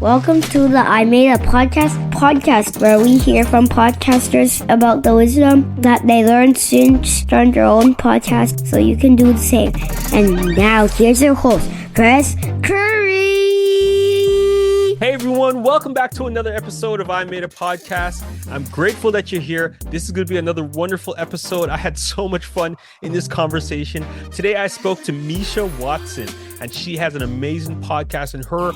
Welcome to the I Made a podcast where we hear from podcasters about the wisdom that they learned since starting their own podcast so you can do the same. And now here's your host, Chris Curry. Hey everyone, welcome back to another episode of I Made a Podcast. I'm grateful that you're here. This is going to be another wonderful episode. I had so much fun in this conversation. Today I spoke to Meisha Watson, and she has an amazing podcast, and her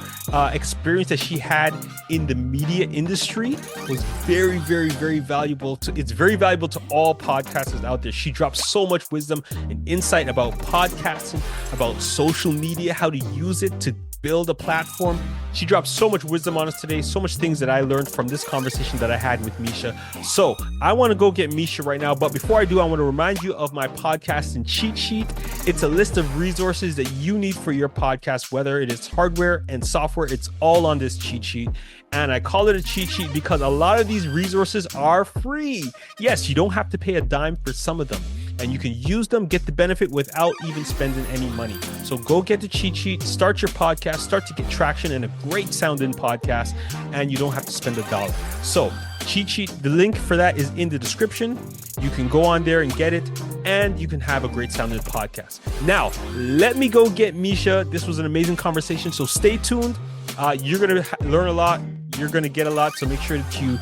experience that she had in the media industry was very, very, very valuable. It's very valuable to all podcasters out there. She drops so much wisdom and insight about podcasting, about social media, how to use it to build a platform. She dropped so much wisdom on us today, so much things that I learned from this conversation that I had with Meisha. So I want to go get Meisha right now. But before I do, I want to remind you of my podcasting cheat sheet. It's a list of resources that you need for your podcast, whether it is hardware and software. It's all on this cheat sheet. And I call it a cheat sheet because a lot of these resources are free. Yes, you don't have to pay a dime for some of them. And you can use them, get the benefit without even spending any money. So go get the cheat sheet, start your podcast, start to get traction and a great sounding podcast, and you don't have to spend $1. So cheat sheet, the link for that is in the description. You can go on there and get it, and you can have a great sounding podcast. Now, let me go get Meisha. This was an amazing conversation, so stay tuned. You're going to learn a lot. You're going to get a lot, so make sure that you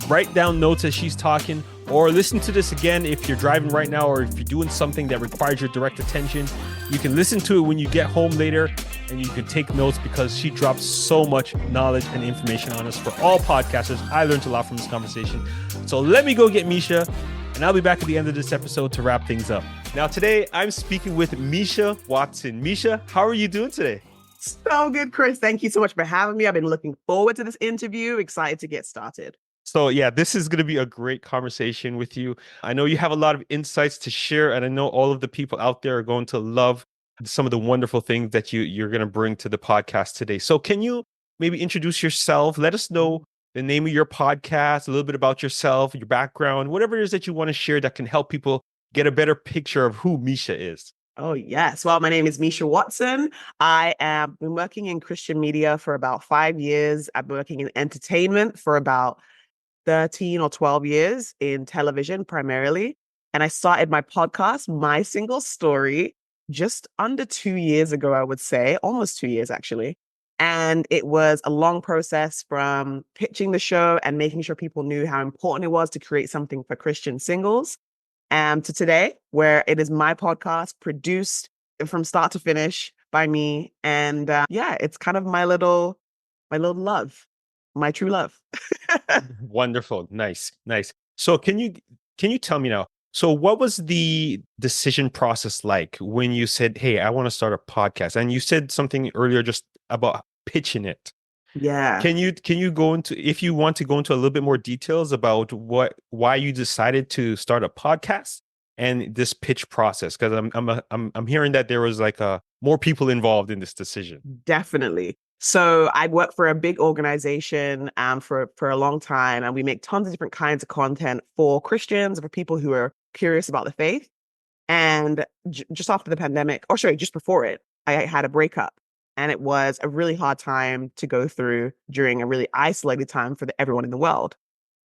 write down notes as she's talking, or listen to this again if you're driving right now, or if you're doing something that requires your direct attention. You can listen to it when you get home later, and you can take notes because she drops so much knowledge and information on us for all podcasters. I learned a lot from this conversation. So let me go get Meisha, and I'll be back at the end of this episode to wrap things up. Now, today I'm speaking with Meisha Watson. Meisha, how are you doing today? So good, Chris. Thank you so much for having me. I've been looking forward to this interview. Excited to get started. So yeah, this is going to be a great conversation with you. I know you have a lot of insights to share, and I know all of the people out there are going to love some of the wonderful things that you're going to bring to the podcast today. So can you maybe introduce yourself? Let us know the name of your podcast, a little bit about yourself, your background, whatever it is that you want to share that can help people get a better picture of who Meisha is. Oh, yes. Well, my name is Meisha Watson. I have been working in Christian media for about 5 years. I've been working in entertainment for about 13 or 12 years in television primarily. And I started my podcast, My Single Story, just under 2 years ago, I would say, almost 2 years actually. And it was a long process from pitching the show and making sure people knew how important it was to create something for Christian singles. And to today, where it is my podcast produced from start to finish by me. And it's kind of my little love, my true love. Wonderful. Nice. So can you tell me now, so what was the decision process like when you said, hey, I want to start a podcast? And you said something earlier just about pitching it. Yeah. Can you go into, if you want to go into a little bit more details about why you decided to start a podcast and this pitch process? Because I'm hearing that there was like more people involved in this decision. Definitely. So I worked for a big organization for a long time, and we make tons of different kinds of content for Christians, for people who are curious about the faith. And just after the pandemic, just before it, I had a breakup. And it was a really hard time to go through during a really isolated time for everyone in the world.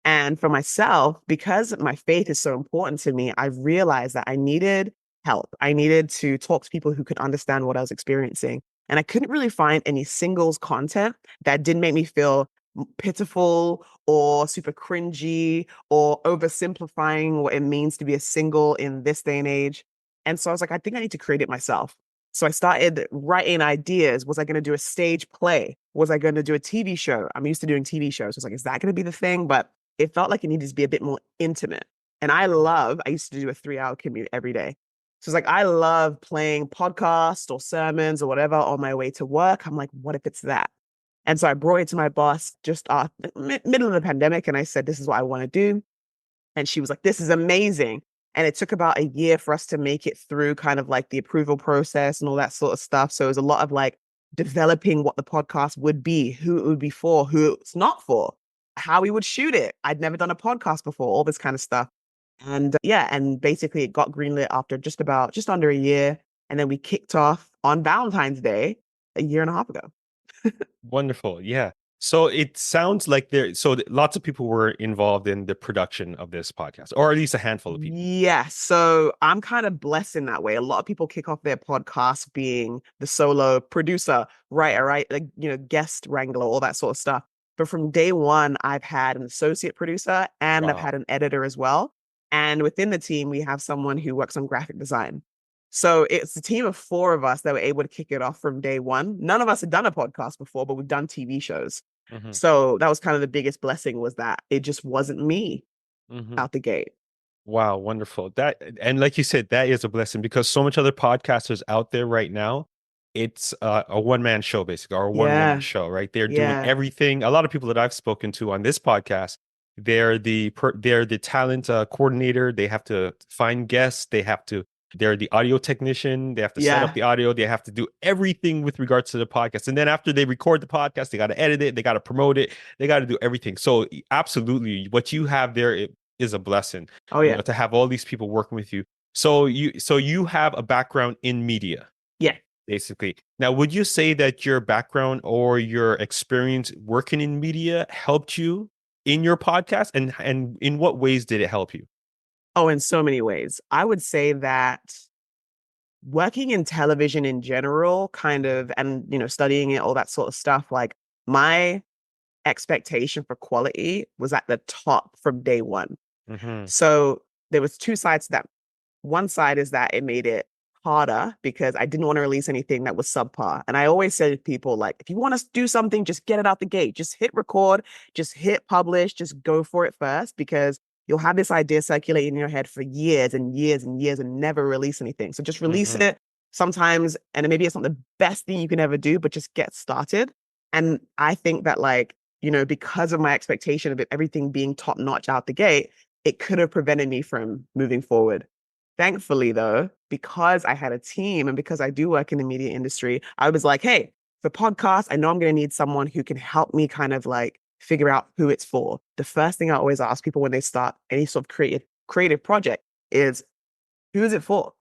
And for myself, because my faith is so important to me, I realized that I needed help. I needed to talk to people who could understand what I was experiencing. And I couldn't really find any singles content that didn't make me feel pitiful or super cringy or oversimplifying what it means to be a single in this day and age. And so I was like, I think I need to create it myself. So I started writing ideas. Was I going to do a stage play? Was I going to do a TV show? I'm used to doing TV shows. I was like, is that going to be the thing? But it felt like it needed to be a bit more intimate. And I used to do a 3-hour commute every day. So it's like, I love playing podcasts or sermons or whatever on my way to work. I'm like, what if it's that? And so I brought it to my boss just middle of the pandemic. And I said, this is what I want to do. And she was like, this is amazing. And it took about a year for us to make it through kind of like the approval process and all that sort of stuff. So it was a lot of like developing what the podcast would be, who it would be for, who it's not for, how we would shoot it. I'd never done a podcast before, all this kind of stuff. And and basically it got greenlit after just under a year. And then we kicked off on Valentine's Day a year and a half ago. Wonderful. Yeah. So it sounds like lots of people were involved in the production of this podcast, or at least a handful of people. Yeah, so I'm kind of blessed in that way. A lot of people kick off their podcast being the solo producer, writer, right? Like, guest wrangler, all that sort of stuff. But from day one, I've had an associate producer and I've Wow. had an editor as well. And within the team, we have someone who works on graphic design. So it's a team of four of us that were able to kick it off from day one. None of us had done a podcast before, but we've done TV shows. Hmm. So that was kind of the biggest blessing, was that it just wasn't me Hmm. out the gate. Wow, wonderful. And like you said, that is a blessing because so much other podcasters out there right now, it's a one-man show basically, or a one-woman Yeah, show, right? They're doing yeah, everything. A lot of people that I've spoken to on this podcast, they're the talent coordinator. They have to find guests. They're the audio technician. They have to set up yeah. the audio. They have to do everything with regards to the podcast. And then after they record the podcast, they got to edit it. They got to promote it. They got to do everything. So absolutely, what you have there is a blessing, Oh yeah, to have all these people working with you. So you have a background in media, yeah. basically. Now, would you say that your background or your experience working in media helped you in your podcast, and in what ways did it help you? Oh, in so many ways. I would say that working in television in general, kind of, and studying it, all that sort of stuff, like my expectation for quality was at the top from day one. Hmm. So there was two sides to that. One side is that it made it harder because I didn't want to release anything that was subpar. And I always say to people, like, if you want to do something, just get it out the gate. Just hit record, just hit publish, just go for it first, because you'll have this idea circulating in your head for years and years and years and never release anything. So just release Hmm. it sometimes. And maybe it's not the best thing you can ever do, but just get started. And I think that, like, because of my expectation of it, everything being top notch out the gate, it could have prevented me from moving forward. Thankfully, though, because I had a team and because I do work in the media industry, I was like, hey, for podcasts, I know I'm going to need someone who can help me kind of like figure out who it's for. The first thing I always ask people when they start any sort of creative project is, who is it for?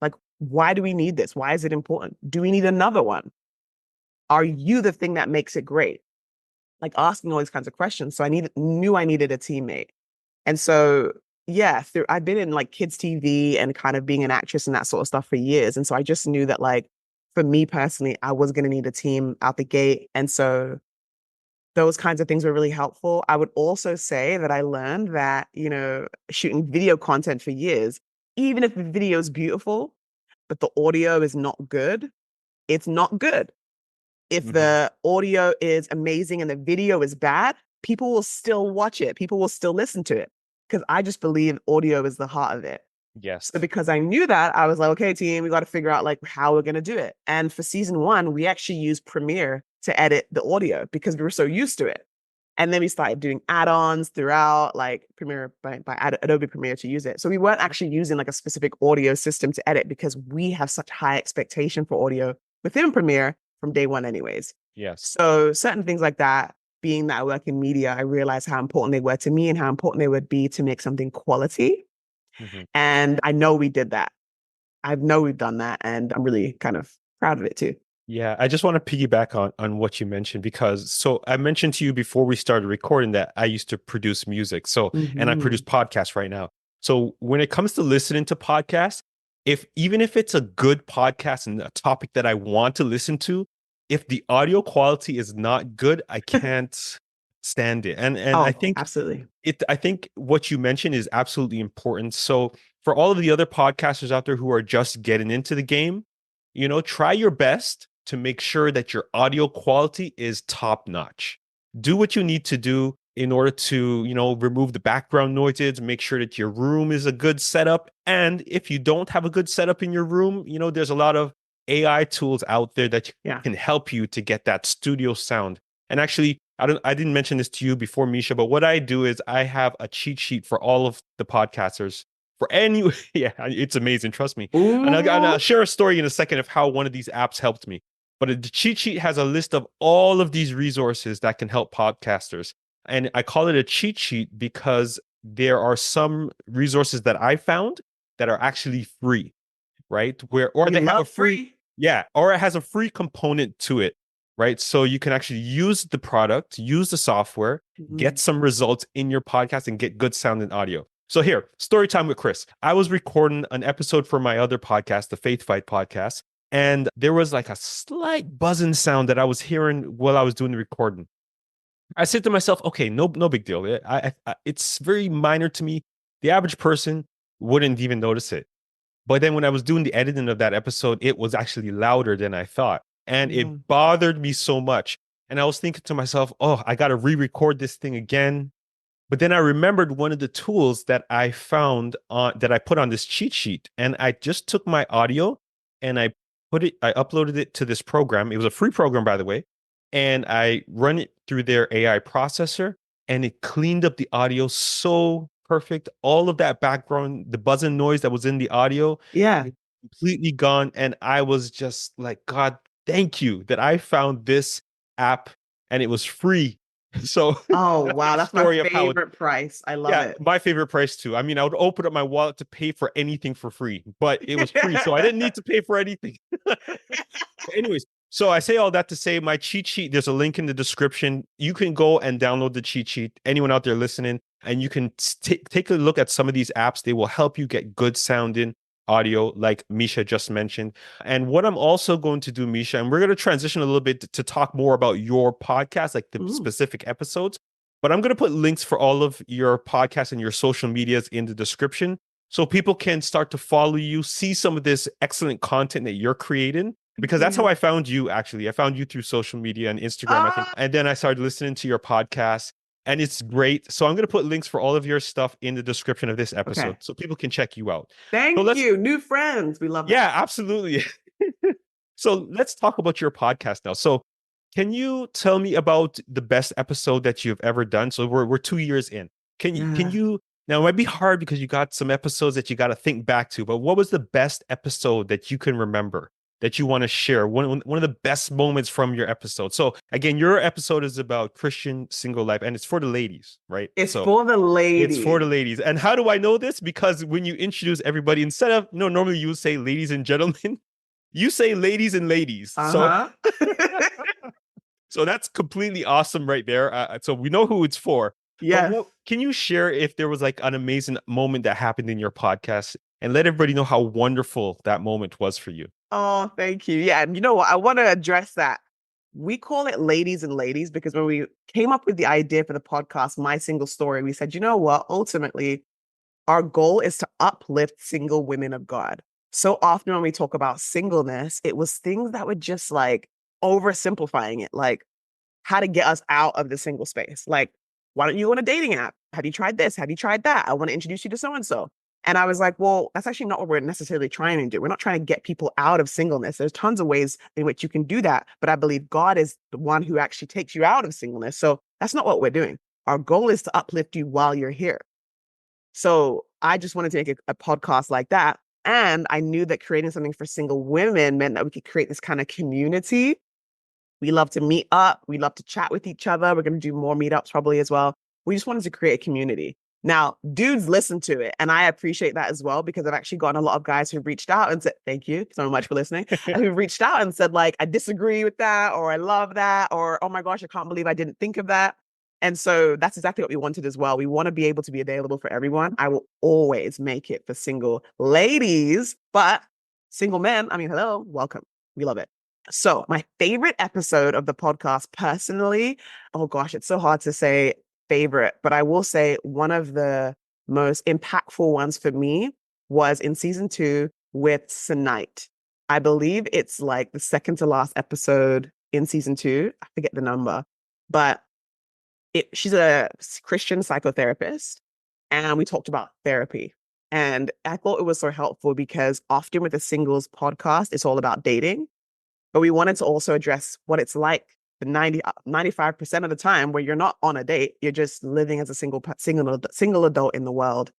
Like, why do we need this? Why is it important? Do we need another one? Are you the thing that makes it great? Like, asking all these kinds of questions. So knew I needed a teammate. And so, yeah, I've been in like kids TV and kind of being an actress and that sort of stuff for years. And so I just knew that, like, for me personally, I was going to need a team out the gate. And so those kinds of things were really helpful. I would also say that I learned that, shooting video content for years, even if the video is beautiful, but the audio is not good, it's not good. If Hmm. the audio is amazing and the video is bad, people will still watch it. People will still listen to it, because I just believe audio is the heart of it. Yes. So because I knew that, I was like, okay, team, we got to figure out like how we're going to do it. And for season one, we actually used Premiere to edit the audio because we were so used to it. And then we started doing add-ons throughout, like Premiere by Adobe Premiere to use it. So we weren't actually using like a specific audio system to edit because we have such high expectation for audio within Premiere from day one anyways. Yes. So certain things like that, being that I work in media, I realized how important they were to me and how important they would be to make something quality. Hmm. And I know we did that. I know we've done that. And I'm really kind of proud of it too. Yeah, I just want to piggyback on what you mentioned, because so I mentioned to you before we started recording that I used to produce music. So, and I produce Mhm. podcasts right now. So when it comes to listening to podcasts, even if it's a good podcast and a topic that I want to listen to, if the audio quality is not good, I can't stand it. And I Oh, think absolutely. I think what you mentioned is absolutely important. So for all of the other podcasters out there who are just getting into the game, try your best to make sure that your audio quality is top notch. Do what you need to do in order to, remove the background noises, make sure that your room is a good setup. And if you don't have a good setup in your room, there's a lot of AI tools out there that Yeah. can help you to get that studio sound. And actually, I didn't mention this to you before, Meisha, but what I do is I have a cheat sheet for all of the podcasters for any. Yeah, it's amazing, trust me. And I'll Ooh. share a story in a second of how one of these apps helped me. But the cheat sheet has a list of all of these resources that can help podcasters. And I call it a cheat sheet because there are some resources that I found that are actually free, right? Or We they have a love free, free. yeah, or it has a free component to it, right? So you can actually use the product, use the software, get some results in your podcast and get good sound and audio. So here, story time with Chris. I was recording an episode for my other podcast, the Faith Fight podcast, and there was like a slight buzzing sound that I was hearing while I was doing the recording. I said to myself, okay, no big deal. It's very minor to me. The average person wouldn't even notice it. But then when I was doing the editing of that episode, it was actually louder than I thought. And it bothered me so much. And I was thinking to myself, oh, I got to re-record this thing again. But then I remembered one of the tools that I found that I put on this cheat sheet. And I just took my audio and I uploaded it to this program. It was a free program, by the way. And I run it through their AI processor and it cleaned up the audio so perfect. All of that background, the buzzing noise that was in the audio, completely gone. And I was just like, God, thank you that I found this app and it was free. So oh wow, that's my favorite price. I love it. My favorite price too. I mean, I would open up my wallet to pay for anything for free, but it was free, so I didn't need to pay for anything. Anyways, so I say all that to say my cheat sheet, there's a link in the description. You can go and download the cheat sheet, anyone out there listening, and you can take a look at some of these apps. They will help you get good sounding audio, like Meisha just mentioned. And what I'm also going to do, Meisha, and we're going to transition a little bit to talk more about your podcast, like the specific episodes, but I'm going to put links for all of your podcasts and your social medias in the description so people can start to follow you, see some of this excellent content that you're creating. Because that's how I found you, actually. I found you through social media and Instagram, I think. And then I started listening to your podcast, and it's great. So I'm going to put links for all of your stuff in the description of this episode so people can check you out. Thank you. New friends. We love that. Yeah, absolutely. So let's talk about your podcast now. So can you tell me about the best episode that you've ever done? So we're 2 years in. Can you now, it might be hard because you got some episodes that you got to think back to, but what was the best episode that you can remember that you want to share? One of the best moments from your episode. So again, your episode is about Christian single life and it's for the ladies, right? It's for the ladies. It's for the ladies. And how do I know this? Because when you introduce everybody, instead of, normally you would say ladies and gentlemen, you say ladies and ladies. So that's completely awesome right there. So we know who it's for. Yeah. Can you share if there was like an amazing moment that happened in your podcast and let everybody know how wonderful that moment was for you? Oh, thank you. Yeah. And you know what? I want to address that. We call it ladies and ladies because when we came up with the idea for the podcast, My Single Story, we said, you know what? Ultimately, our goal is to uplift single women of God. So often when we talk about singleness, it was things that were just like oversimplifying it, like how to get us out of the single space. Like, why don't you go on a dating app? Have you tried this? Have you tried that? I want to introduce you to so-and-so. And I was like, well, that's actually not what we're necessarily trying to do. We're not trying to get people out of singleness. There's tons of ways in which you can do that. But I believe God is the one who actually takes you out of singleness. So that's not what we're doing. Our goal is to uplift you while you're here. So I just wanted to make a podcast like that. And I knew that creating something for single women meant that we could create this kind of community. We love to meet up. We love to chat with each other. We're going to do more meetups probably as well. We just wanted to create a community. Now, dudes listen to it. And I appreciate that as well, because I've actually gotten a lot of guys who've reached out and said, thank you so much for listening, and who've reached out and said, like, I disagree with that, or I love that, or, oh my gosh, I can't believe I didn't think of that. And so that's exactly what we wanted as well. We want to be able to be available for everyone. I will always make it for single ladies, but single men, I mean, hello, welcome. We love it. So my favorite episode of the podcast personally, oh gosh, it's so hard to say favorite, but I will say one of the most impactful ones for me was in season 2 with Senite. I believe it's like the second to last episode in season 2. I forget the number, but she's a Christian psychotherapist, and we talked about therapy. And I thought it was so helpful because often with the singles podcast, it's all about dating, but we wanted to also address what it's like the 95% of the time where you're not on a date, you're just living as a single adult in the world.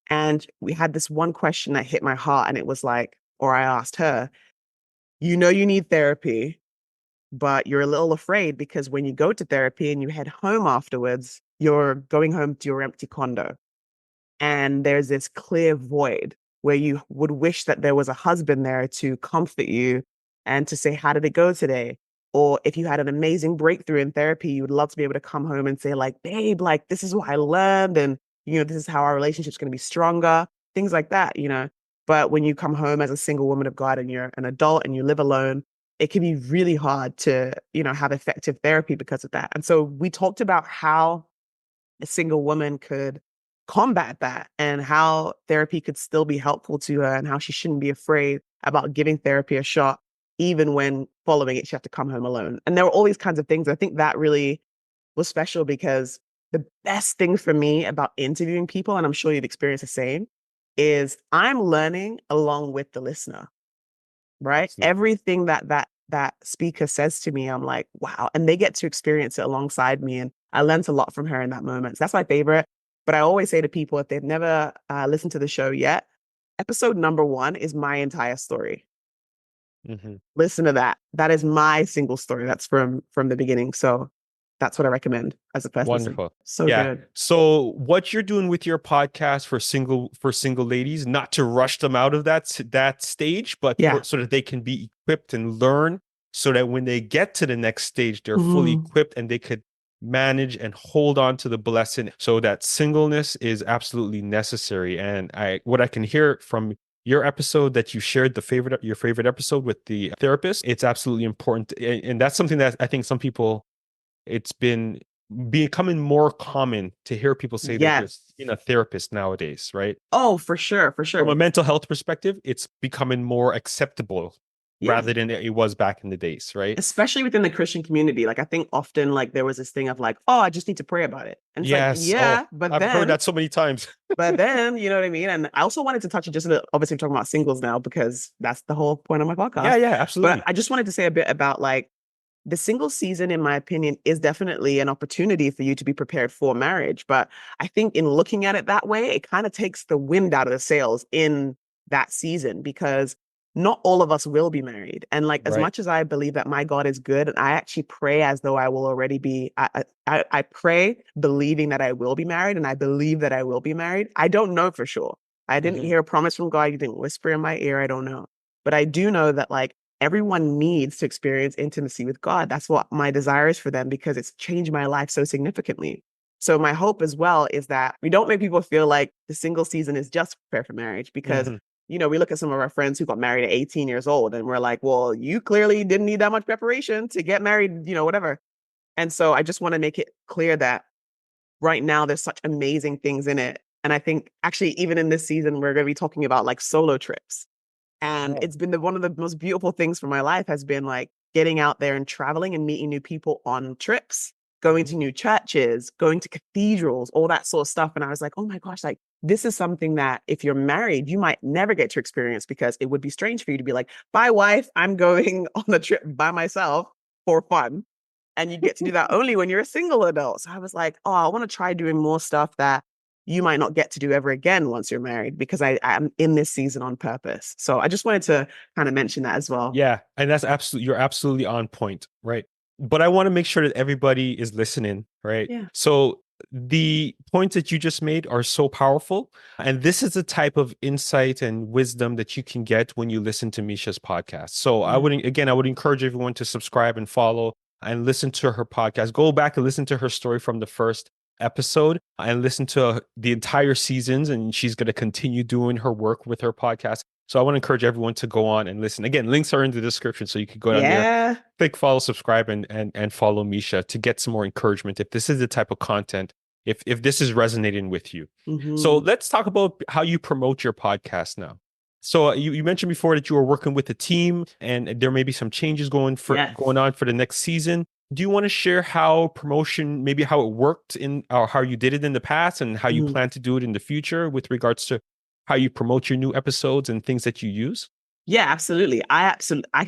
And we had this one question that hit my heart, and it was like, or I asked her, you need therapy, but you're a little afraid because when you go to therapy and you head home afterwards, you're going home to your empty condo. And there's this clear void where you would wish that there was a husband there to comfort you and to say, how did it go today? Or if you had an amazing breakthrough in therapy, you would love to be able to come home and say, like, babe, like, this is what I learned. And, this is how our relationship's going to be stronger, things like that. But when you come home as a single woman of God and you're an adult and you live alone, it can be really hard to, have effective therapy because of that. And so we talked about how a single woman could combat that and how therapy could still be helpful to her and how she shouldn't be afraid about giving therapy a shot, even when following it, she had to come home alone. And there were all these kinds of things. I think that really was special because the best thing for me about interviewing people, and I'm sure you've experienced the same, is I'm learning along with the listener, right? Absolutely. Everything that speaker says to me, I'm like, wow. And they get to experience it alongside me. And I learned a lot from her in that moment. So that's my favorite. But I always say to people, if they've never listened to the show yet, episode number 1 is my entire story. Mm-hmm. Listen to that. That is my single story. That's from the beginning. So that's what I recommend as a first listen. Wonderful. So Yeah. good. So what you're doing with your podcast for single ladies, not to rush them out of that stage, but Yeah. so that they can be equipped and learn, so that when they get to the next stage, they're Mm-hmm. fully equipped and they could manage and hold on to the blessing. So that singleness is absolutely necessary. And what I can hear from your episode that you shared, your favorite episode with the therapist, it's absolutely important. And that's something that I think some people, it's been becoming more common to hear people say that they're Yes. seeing a therapist nowadays, right? Oh, for sure. For From a sure. mental health perspective, it's becoming more acceptable Yeah. rather than it was back in the days, right? Especially within the Christian community. Like, I think often, like, there was this thing of like, oh, I just need to pray about it. And it's like, Yes. yeah, Oh, but I've heard that so many times. but then, you know what I mean? And I also wanted to touch on just a little, obviously, we're talking about singles now because that's the whole point of my podcast. Yeah, absolutely. But I just wanted to say a bit about, like, the single season, in my opinion, is definitely an opportunity for you to be prepared for marriage. But I think in looking at it that way, it kind of takes the wind out of the sails in that season because not all of us will be married. And like, as Right. much as I believe that my God is good, and I actually pray as though I will already be, I pray believing that I will be married, and I believe that I will be married. I don't know for sure. I didn't Mhm. hear a promise from God. You didn't whisper in my ear. I don't know. But I do know that, like, everyone needs to experience intimacy with God. That's what my desire is for them because it's changed my life so significantly. So my hope as well is that we don't make people feel like the single season is just prepare for marriage because, Mhm. we look at some of our friends who got married at 18 years old and we're like, well, you clearly didn't need that much preparation to get married, whatever. And so I just want to make it clear that right now there's such amazing things in it. And I think actually even in this season, we're going to be talking about like solo trips. And it's been one of the most beautiful things for my life has been like getting out there and traveling and meeting new people on trips, going to new churches, going to cathedrals, all that sort of stuff. And I was like, oh my gosh, like this is something that if you're married, you might never get to experience because it would be strange for you to be like, bye wife, I'm going on a trip by myself for fun. And you get to do that only when you're a single adult. So I was like, oh, I want to try doing more stuff that you might not get to do ever again once you're married because I'm in this season on purpose. So I just wanted to kind of mention that as well. Yeah, and you're absolutely on point, right? But I want to make sure that everybody is listening, right? Yeah. So the points that you just made are so powerful. And this is the type of insight and wisdom that you can get when you listen to Meisha's podcast. So I would encourage everyone to subscribe and follow and listen to her podcast. Go back and listen to her story from the first episode and listen to the entire seasons. And she's going to continue doing her work with her podcast. So I want to encourage everyone to go on and listen. Again, links are in the description. So you can go down there, click follow, subscribe, and follow Meisha to get some more encouragement. If this is the type of content, if this is resonating with you. Mm-hmm. So let's talk about how you promote your podcast now. So you mentioned before that you were working with a team and there may be some changes going on for the next season. Do you want to share how promotion, maybe how it worked or how you did it in the past and how you plan to do it in the future with regards to how you promote your new episodes and things that you use? Yeah, absolutely. I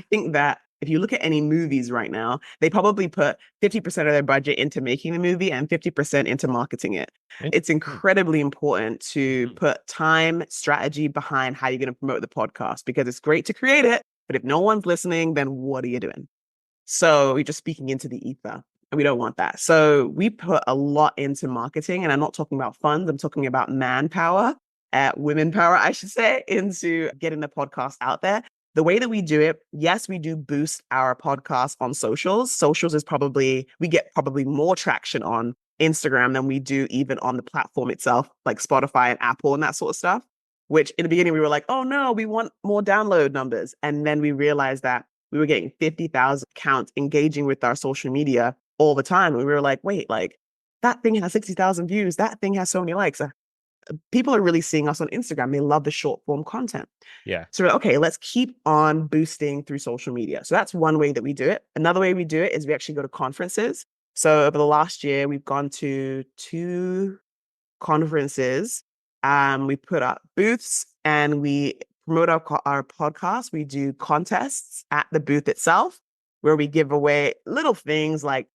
think that if you look at any movies right now, they probably put 50% of their budget into making the movie and 50% into marketing it. It's incredibly important to put time, strategy behind how you're going to promote the podcast because it's great to create it, but if no one's listening, then what are you doing? So you're just speaking into the ether. And we don't want that. So we put a lot into marketing, and I'm not talking about funds. I'm talking about manpower, women power, I should say, into getting the podcast out there. the way that we do it, yes, we do boost our podcast on socials. Socials is probably, we get probably more traction on Instagram than we do even on the platform itself, like Spotify and Apple and that sort of stuff, which in the beginning we were like, oh no, we want more download numbers. And then we realized that we were getting 50,000 accounts engaging with our social media all the time. And we were like, wait, like that thing has 60,000 views. That thing has so many likes. People are really seeing us on Instagram. They love the short form content. Yeah. So we're like, okay, let's keep on boosting through social media. So that's one way that we do it. Another way we do it is we actually go to conferences. So over the last year, we've gone to 2 conferences. We put up booths and we promote our podcast. We do contests at the booth itself where we give away little things like,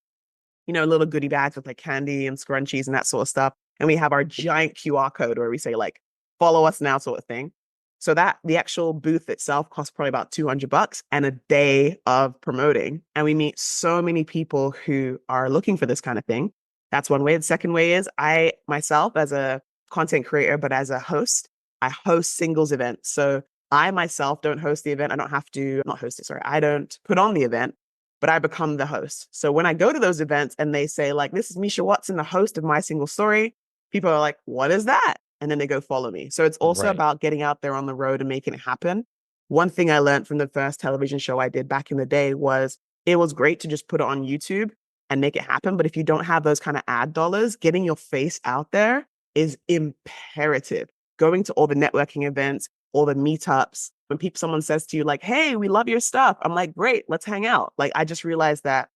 little goodie bags with like candy and scrunchies and that sort of stuff. And we have our giant QR code where we say like, follow us now sort of thing. So that the actual booth itself costs probably about $200 and a day of promoting. And we meet so many people who are looking for this kind of thing. That's one way. The second way is I myself as a content creator, but as a host, I host singles events. So I myself don't host the event. I don't have to, not host it, sorry. I don't put on the event, but I become the host. So when I go to those events and they say like, this is Meisha Watson, the host of My Single Story, people are like, what is that? And then they go follow me. So it's also Right. about getting out there on the road and making it happen. One thing I learned from the first television show I did back in the day was it was great to just put it on YouTube and make it happen. But if you don't have those kind of ad dollars, getting your face out there is imperative. Going to all the networking events, all the meetups, when someone says to you like, hey, we love your stuff. I'm like, great, let's hang out. Like, I just realized that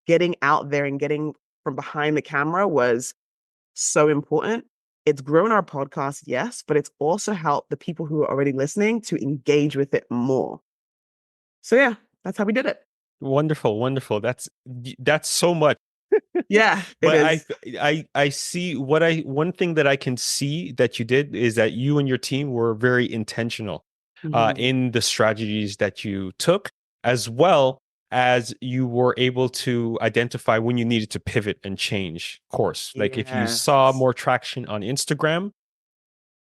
getting out there and getting from behind the camera was so important. It's grown our podcast, yes, but it's also helped the people who are already listening to engage with it more. So yeah, that's how we did it. Wonderful, wonderful. That's so much. Yeah, it But is. I see one thing that I can see that you did is that you and your team were very intentional Mhm. in the strategies that you took, as well as you were able to identify when you needed to pivot and change course. Like if you saw Yes. more traction on Instagram,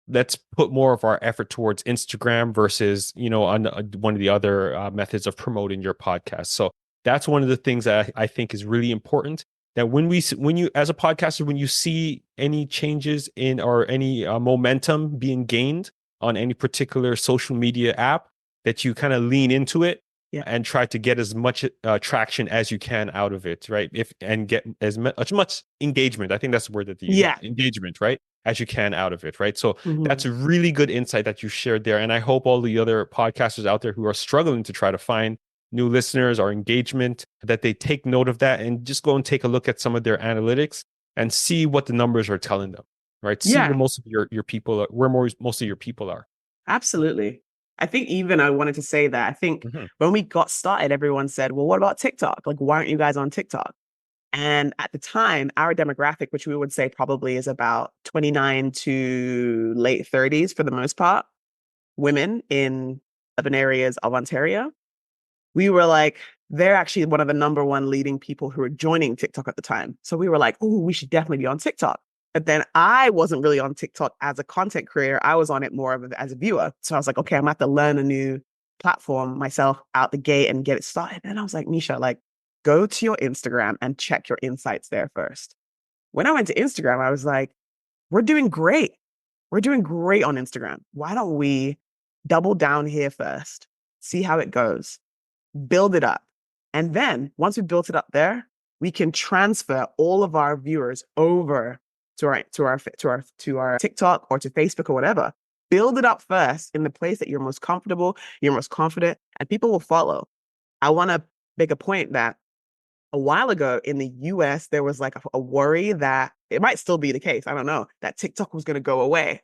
let's put more of our effort towards Instagram versus, on one of the other methods of promoting your podcast. So that's one of the things that I think is really important. That when you, as a podcaster, when you see any changes in or any momentum being gained on any particular social media app, that you kind of lean into it Yeah. and try to get as much traction as you can out of it, right? And get as much engagement. I think that's the word that you use, Yeah. engagement, right? As you can out of it, right? So that's Mhm. a really good insight that you shared there. And I hope all the other podcasters out there who are struggling to try to find new listeners or engagement, that they take note of that and just go and take a look at some of their analytics and see what the numbers are telling them, right? See where Yeah, most of your people are, most of your people are. absolutely. I think even I wanted to say that I think Mhm. when we got started, everyone said, well, what about TikTok? Like, why aren't you guys on TikTok? And at the time, our demographic, which we would say probably is about 29 to late 30s for the most part, women in urban areas of Ontario, we were like, they're actually one of the number one leading people who were joining TikTok at the time. So we were like, oh, we should definitely be on TikTok. But then I wasn't really on TikTok as a content creator. I was on it more as a viewer. So I was like, okay, I'm going to have to learn a new platform myself out the gate and get it started. And I was like, Meisha, like, go to your Instagram and check your insights there first. When I went to Instagram, I was like, we're doing great. We're doing great on Instagram. Why don't we double down here first, see how it goes, build it up. And then once we built it up there, we can transfer all of our viewers over to our TikTok or to Facebook or whatever. Build it up first in the place that you're most comfortable, you're most confident, and people will follow. I want to make a point that a while ago in the US, there was like a worry that it might still be the case. I don't know, that TikTok was going to go away.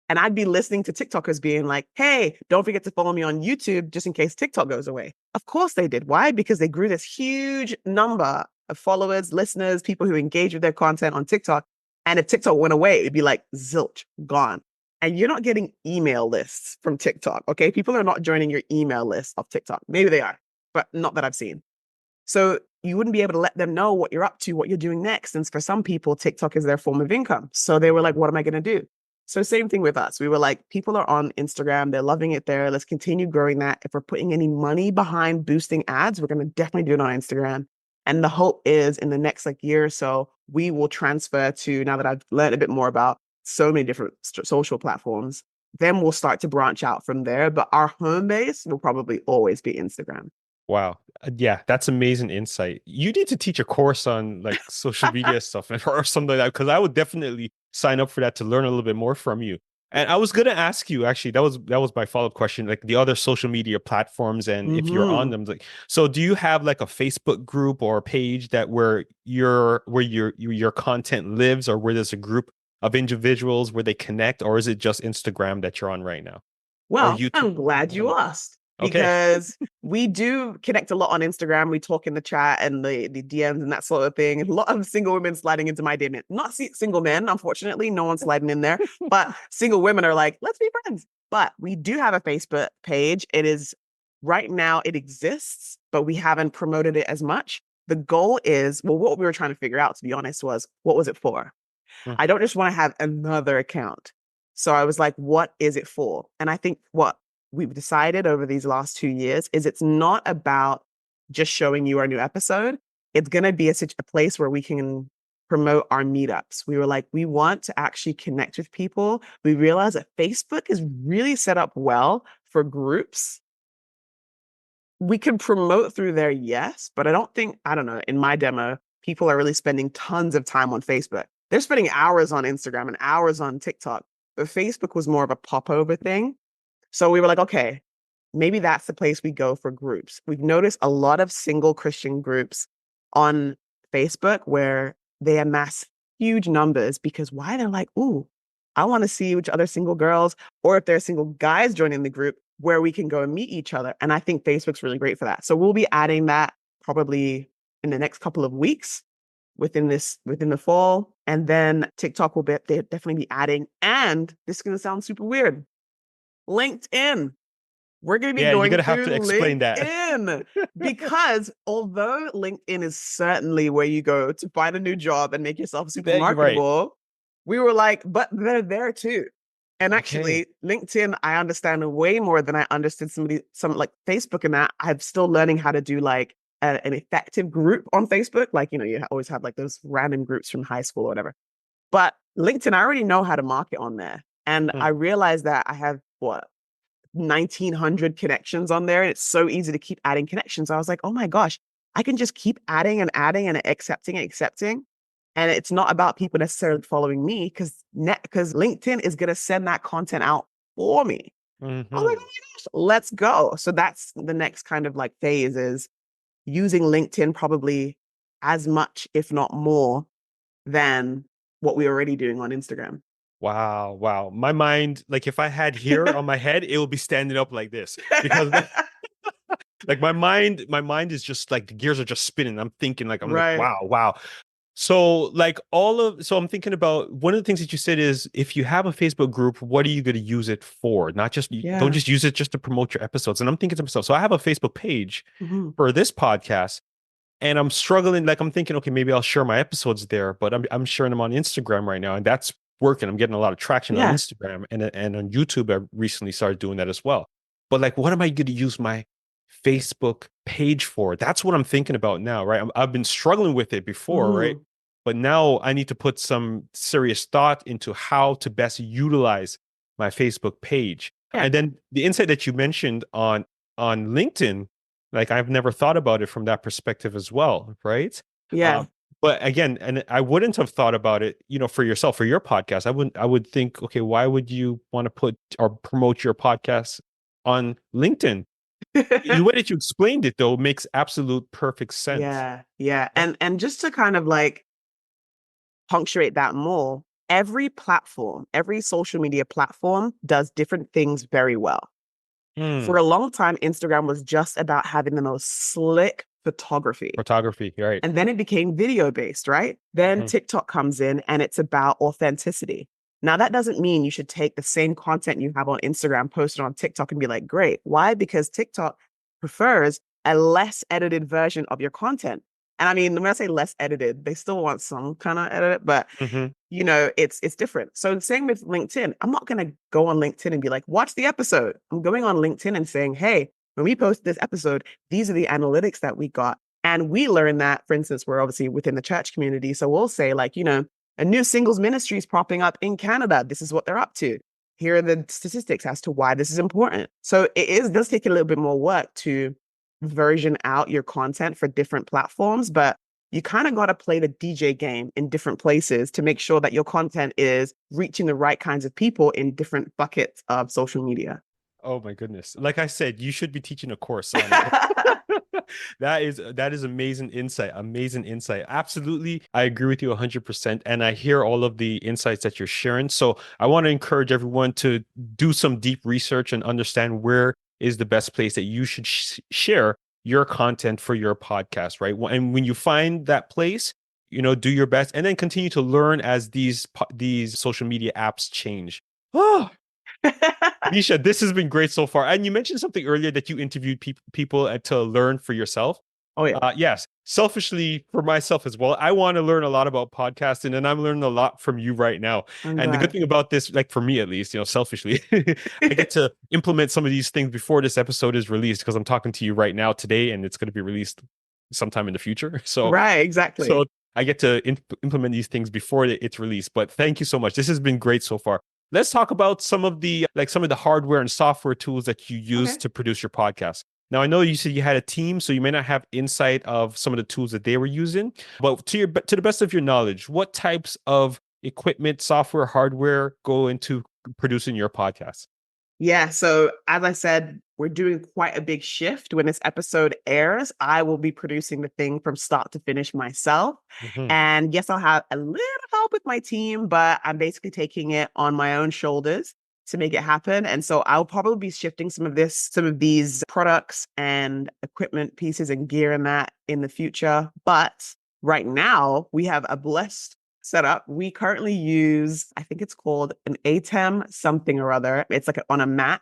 And I'd be listening to TikTokers being like, hey, don't forget to follow me on YouTube just in case TikTok goes away. Of course they did. Why? Because they grew this huge number of followers, listeners, people who engage with their content on TikTok. And if TikTok went away, it'd be like zilch, gone. And you're not getting email lists from TikTok, okay? People are not joining your email list of TikTok. Maybe they are, but not that I've seen. So you wouldn't be able to let them know what you're up to, what you're doing next. And for some people, TikTok is their form of income. So they were like, what am I going to do? So same thing with us. We were like, people are on Instagram, they're loving it there. Let's continue growing that. If we're putting any money behind boosting ads, we're going to definitely do it on Instagram. And the hope is in the next like year or so, we will transfer to, now that I've learned a bit more about so many different social platforms, then we'll start to branch out from there. But our home base will probably always be Instagram. Wow. Yeah, that's amazing insight. You need to teach a course on like social media stuff or something like that, because I would definitely sign up for that to learn a little bit more from you. And I was gonna ask you actually, that was my follow-up question, like the other social media platforms and if you're on them, like so do you have like a Facebook group or a page that where your content lives, or where there's a group of individuals where they connect, or is it just Instagram that you're on right now? Or Well, YouTube? I'm glad you asked Okay. because we do connect a lot on Instagram. We talk in the chat and the DMs and that sort of thing. A lot of single women sliding into my DM. Not single men, unfortunately, no one's sliding in there, but single women are like, let's be friends. But we do have a Facebook page. It is right now, it exists, but we haven't promoted it as much. The goal is, well, what we were trying to figure out, to be honest, was what was it for? Hmm. I don't just want to have another account. So I was like, what is it for? And I think what we've decided over these last 2 years is it's not about just showing you our new episode. It's going to be a place where we can promote our meetups. We were like, we want to actually connect with people. We realize that Facebook is really set up well for groups. We can promote through there, yes, but I don't know, in my demo, people are really spending tons of time on Facebook. They're spending hours on Instagram and hours on TikTok, but Facebook was more of a popover thing. So we were like, okay, maybe that's the place we go for groups. We've noticed a lot of single Christian groups on Facebook where they amass huge numbers because why? They're like, ooh, I want to see which other single girls, or if there are single guys joining the group, where we can go and meet each other. And I think Facebook's really great for that. So we'll be adding that probably in the next couple of weeks within the fall. And then TikTok will they'll definitely be adding. And this is going to sound super weird. LinkedIn. We're going to be Yeah, you're going gonna have to to explain that. LinkedIn because although LinkedIn is certainly where you go to find a new job and make yourself super Right. marketable, we were like, but they're there too. And Okay. actually, LinkedIn, I understand way more than I understood some like Facebook and that. I'm still learning how to do like an effective group on Facebook. Like, you always have like those random groups from high school or whatever. But LinkedIn, I already know how to market on there. And Hmm. I realized that I have 1,900 connections on there. And it's so easy to keep adding connections. I was like, oh my gosh, I can just keep adding and adding and accepting and accepting. And it's not about people necessarily following me because LinkedIn is going to send that content out for me. I was like, oh Hmm. my gosh, let's go. So that's the next kind of like phase is using LinkedIn probably as much, if not more, than what we're already doing on Instagram. Wow, wow. My mind, like if I had hair on my head, it would be standing up like this because like my mind is just like the gears are just spinning. I'm like, Right. wow, wow. So like so I'm thinking about one of the things that you said is if you have a Facebook group, what are you going to use it for? Not just don't Yeah. just use it just to promote your episodes. And I'm thinking to myself, so I have a Facebook page Mhm. for this podcast. And I'm struggling, like I'm thinking, okay, maybe I'll share my episodes there, but I'm sharing them on Instagram right now, and that's working. I'm getting a lot of traction on Yeah. Instagram and on YouTube. I recently started doing that as well. But like, what am I going to use my Facebook page for? That's what I'm thinking about now, right? I've been struggling with it before, right? Mhm. But now I need to put some serious thought into how to best utilize my Facebook page. Yeah. And then the insight that you mentioned on LinkedIn, like I've never thought about it from that perspective as well, right? Yeah. Uh, but again, and I wouldn't have thought about it, for yourself, for your podcast. I would think, okay, why would you want to put or promote your podcast on LinkedIn? The way that you explained it though makes absolute perfect sense. Yeah. Yeah. Yeah. And just to kind of like punctuate that more, every social media platform does different things very well. For Hmm. a long time, Instagram was just about having the most slick photography. Photography, right? And then it became video based, right? Then Mhm. TikTok comes in and it's about authenticity. Now, that doesn't mean you should take the same content you have on Instagram, post it on TikTok, and be like, great. Why? Because TikTok prefers a less edited version of your content. And I mean, when I say less edited, they still want some kind of edit, but Mm-hmm. it's different. So same with LinkedIn. I'm not going to go on LinkedIn and be like, watch the episode. I'm going on LinkedIn and saying, hey, when we post this episode, these are the analytics that we got. And we learn that, for instance, we're obviously within the church community. So we'll say like, a new singles ministry is popping up in Canada. This is what they're up to. Here are the statistics as to why this is important. So does take a little bit more work to version out your content for different platforms, but you kind of got to play the DJ game in different places to make sure that your content is reaching the right kinds of people in different buckets of social media. Oh my goodness. Like I said, you should be teaching a course on it. That is amazing insight. Amazing insight. Absolutely. I agree with you 100%. And I hear all of the insights that you're sharing. So I want to encourage everyone to do some deep research and understand where is the best place that you should share your content for your podcast, right? And when you find that place, do your best and then continue to learn as these social media apps change. Oh, Meisha, this has been great so far. And you mentioned something earlier that you interviewed people to learn for yourself. Oh, yeah. Yes, selfishly for myself as well. I want to learn a lot about podcasting, and I'm learning a lot from you right now. I'm And the good glad. thing about this, like for me at least, selfishly, I get to implement some of these things before this episode is released because I'm talking to you right now today, and it's going to be released sometime in the future. So, Right, exactly. so I get to implement these things before it's released. But thank you so much. This has been great so far. Let's talk about some of the hardware and software tools that you use Okay. to produce your podcast. Now, I know you said you had a team, so you may not have insight of some of the tools that they were using, but to the best of your knowledge, what types of equipment, software, hardware go into producing your podcast? Yeah. So as I said, we're doing quite a big shift. When this episode airs, I will be producing the thing from start to finish myself. Mhm. And yes, I'll have a little help with my team, but I'm basically taking it on my own shoulders to make it happen. And so I'll probably be shifting some of these products and equipment pieces and gear and that in the future. But right now we have a blessed setup. We currently use, I think it's called an ATEM something or other. It's like on a Mac.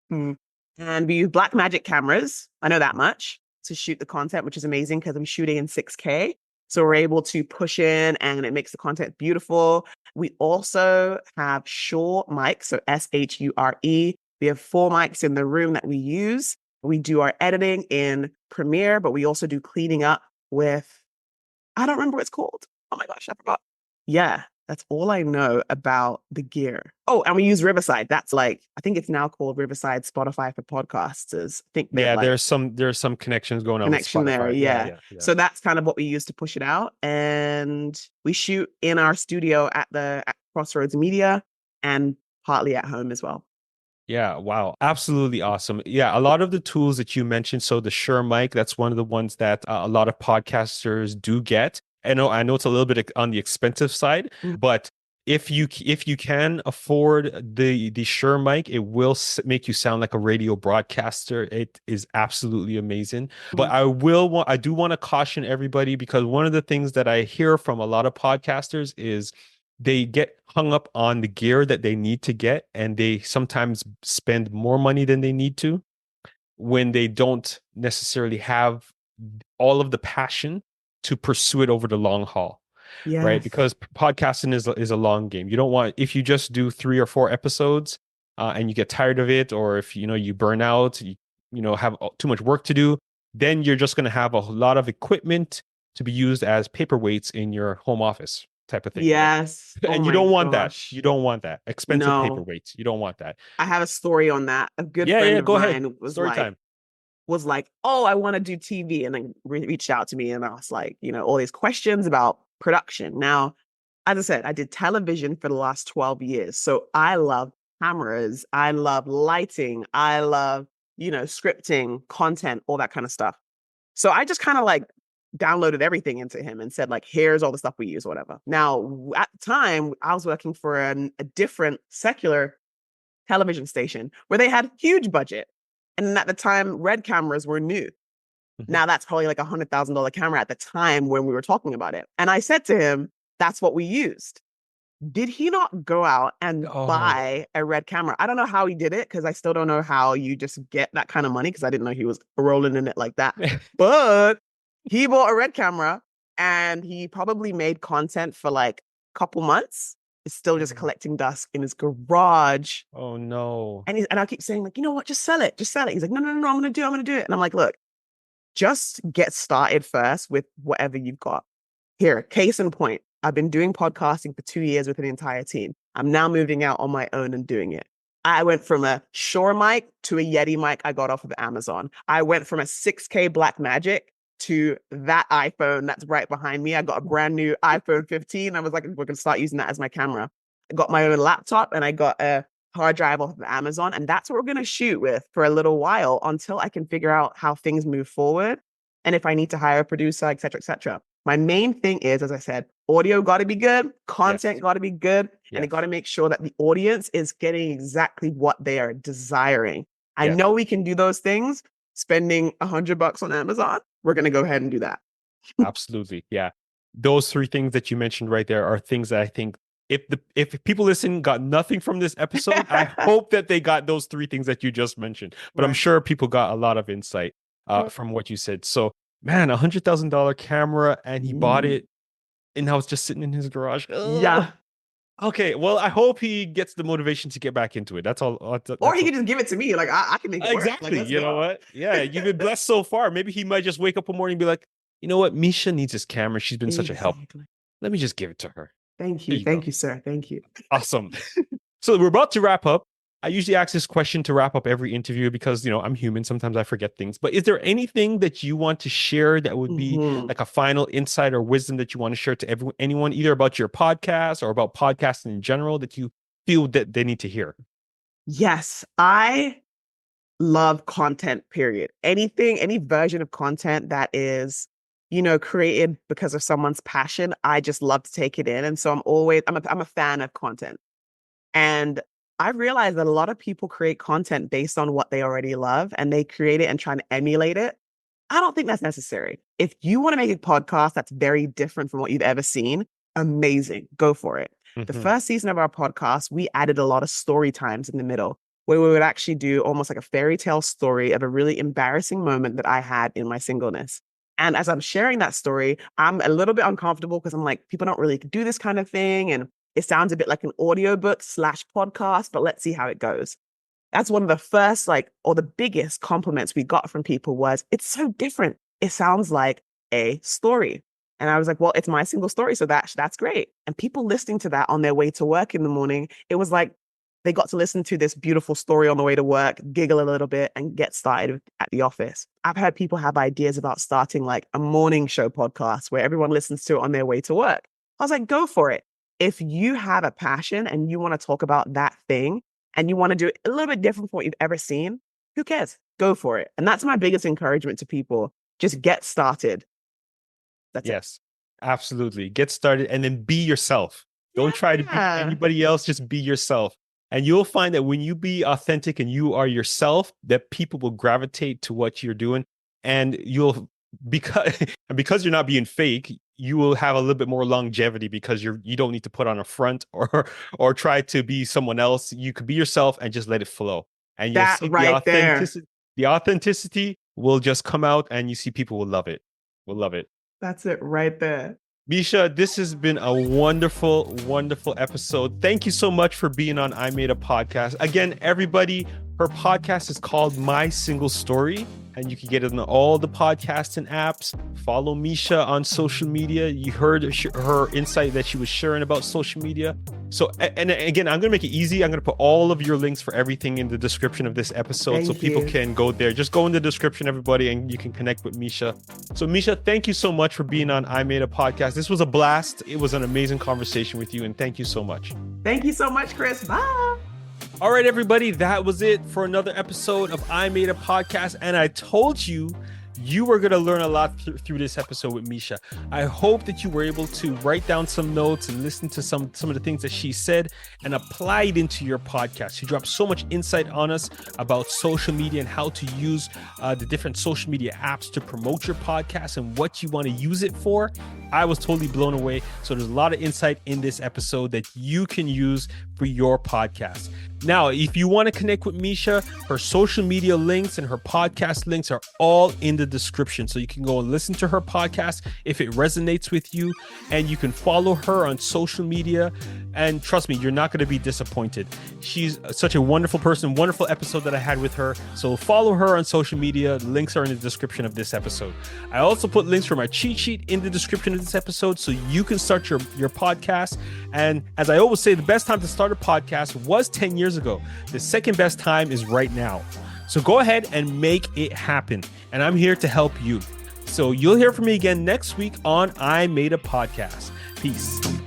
And we use Blackmagic cameras. I know that much to shoot the content, which is amazing because I'm shooting in 6K. So we're able to push in and it makes the content beautiful. We also have Shure mics, so Shure. We have 4 mics in the room that we use. We do our editing in Premiere, but we also do cleaning up with, I don't remember what it's called. Oh my gosh, I forgot. Yeah, that's all I know about the gear. Oh, and we use Riverside. That's like, I think it's now called Riverside Spotify for podcasters. I think they're Yeah, like there's some connections going on with connection there. Spotify. Yeah, Yeah. yeah, yeah. So that's kind of what we use to push it out. And we shoot in our studio at Crossroads Media and partly at home as well. Yeah, wow. Absolutely awesome. Yeah, a lot of the tools that you mentioned, so the Shure mic, that's one of the ones that a lot of podcasters do get. I know it's a little bit on the expensive side, Mhm. but if you can afford the Shure mic, it will make you sound like a radio broadcaster. It is absolutely amazing. But I do want to caution everybody because one of the things that I hear from a lot of podcasters is they get hung up on the gear that they need to get, and they sometimes spend more money than they need to when they don't necessarily have all of the passion to pursue it over the long haul, right? Yes. Because podcasting is a long game. You don't want, if you just do 3 or 4 episodes and you get tired of it, or if you burn out, have too much work to do, then you're just going to have a lot of equipment to be used as paperweights in your home office type of thing, right? Yes. Oh And you my don't want that. gosh. You don't want that. Expensive No. paperweights. You don't want that. I have a story on that. A good Yeah, friend yeah, of go ahead. mine Story time. was like, oh, I want to do TV. And then reached out to me and I was like, all these questions about production. Now, as I said, I did television for the last 12 years. So I love cameras. I love lighting. I love, scripting, content, all that kind of stuff. So I just kind of like downloaded everything into him and said, like, here's all the stuff we use, whatever. Now, at the time, I was working for a different secular television station where they had huge budget. And at the time, red cameras were new. Now that's probably like $100,000 camera at the time when we were talking about it. And I said to him, that's what we used. Did he not go out and Oh, buy a red camera? I don't know how he did it because I still don't know how you just get that kind of money because I didn't know he was rolling in it like that. But He bought a Red camera and he probably made content for like a couple months. It's still just collecting dust in his garage. Oh no. And I keep saying like, you know what, just sell it. Just sell it. He's like, no, I'm going to do it. And I'm like, look, just get started first with whatever you've got. Here, case in point, I've been doing podcasting for 2 years with an entire team. I'm now moving out on my own and doing it. I went from a Shure mic to a Yeti mic I got off of Amazon. I went from a 6K Blackmagic to that iPhone that's right behind me. I got a brand new iPhone 15. I was like, we're going to start using that as my camera. I got my own laptop and I got a hard drive off of Amazon. And that's what we're going to shoot with for a little while until I can figure out how things move forward. And if I need to hire a producer, et cetera, et cetera. My main thing is, as I said, audio got to be good, content got to be good, and it got to make sure that the audience is getting exactly what they are desiring. I know we can do those things. Spending $100 on Amazon, we're going to go ahead and do that. Absolutely. Yeah. Those three things that you mentioned right there are things that I think if people listen got nothing from this episode, I hope that they got those three things that you just mentioned. But I'm sure people got a lot of insight from what you said. So, man, $100,000 camera, and he bought it, and now it's just sitting in his garage. Ugh. Yeah. Okay. Well, I hope he gets the motivation to get back into it. That's all. Or he can just give it to me. Like I can make it work. Exactly. Like, you know what? Yeah, you've been blessed so far. Maybe he might just wake up one morning and be like, you know what? Meisha needs this camera. She's been such a help. Let me just give it to her. Thank you. Thank you, sir. Thank you. Awesome. So we're about to wrap up. I usually ask this question to wrap up every interview because, you know, I'm human. Sometimes I forget things. But is there anything that you want to share that would be like a final insight or wisdom that you want to share to anyone, either about your podcast or about podcasting in general, that you feel that they need to hear? Yes, I love content, period. Any version of content that is, you know, created because of someone's passion, I just love to take it in. And so I'm a fan of content. And I realized that a lot of people create content based on what they already love, and they create it and try to emulate it. I don't think that's necessary. If you want to make a podcast that's very different from what you've ever seen, amazing, go for it. The first season of our podcast, we added a lot of story times in the middle, where we would actually do almost like a fairy tale story of a really embarrassing moment that I had in my singleness. And as I'm sharing that story, I'm a little bit uncomfortable because I'm like, people don't really do this kind of thing. And it sounds a bit like an audiobook / podcast, but let's see how it goes. That's one of the first, or the biggest compliments we got from people was, it's so different. It sounds like a story. And I was like, well, it's my single story. So that's great. And people listening to that on their way to work in the morning, it was like they got to listen to this beautiful story on the way to work, giggle a little bit, and get started at the office. I've heard people have ideas about starting like a morning show podcast where everyone listens to it on their way to work. I was like, go for it. If you have a passion and you want to talk about that thing and you want to do it a little bit different from what you've ever seen, who cares? Go for it. And that's my biggest encouragement to people. Just get started. That's it. Absolutely. Get started and then be yourself. Don't try to be anybody else. Just be yourself. And you'll find that when you be authentic and you are yourself, that people will gravitate to what you're doing. And because you're not being fake, you will have a little bit more longevity because you don't need to put on a front or try to be someone else. You could be yourself and just let it flow. And you'll see the authenticity will just come out, and you see people will love it. Will love it. That's it right there. Meisha, this has been a wonderful, wonderful episode. Thank you so much for being on I Made a Podcast. Again, everybody, her podcast is called My Single Story, and you can get it on all the podcasting apps. Follow Meisha on social media. You heard her insight that she was sharing about social media. So, and again, I'm going to make it easy. I'm going to put all of your links for everything in the description of this episode so people can go there. Just go in the description, everybody, and you can connect with Meisha. So, Meisha, thank you so much for being on I Made a Podcast. This was a blast. It was an amazing conversation with you, and thank you so much. Thank you so much, Chris. Bye. All right, everybody, that was it for another episode of I Made a Podcast. And I told you were going to learn a lot through this episode with Meisha. I hope that you were able to write down some notes and listen to some of the things that she said and apply it into your podcast. She dropped so much insight on us about social media and how to use the different social media apps to promote your podcast and what you want to use it for. I was totally blown away. So there's a lot of insight in this episode that you can use for your podcast. Now, if you want to connect with Meisha, her social media links and her podcast links are all in the description. So you can go and listen to her podcast if it resonates with you, and you can follow her on social media. And trust me, you're not going to be disappointed. She's such a wonderful person, wonderful episode that I had with her. So follow her on social media. Links are in the description of this episode. I also put links for my cheat sheet in the description of this episode so you can start your podcast. And as I always say, the best time to start a podcast was 10 years ago. The second best time is right now. So go ahead and make it happen. And I'm here to help you. So you'll hear from me again next week on I Made a Podcast. Peace.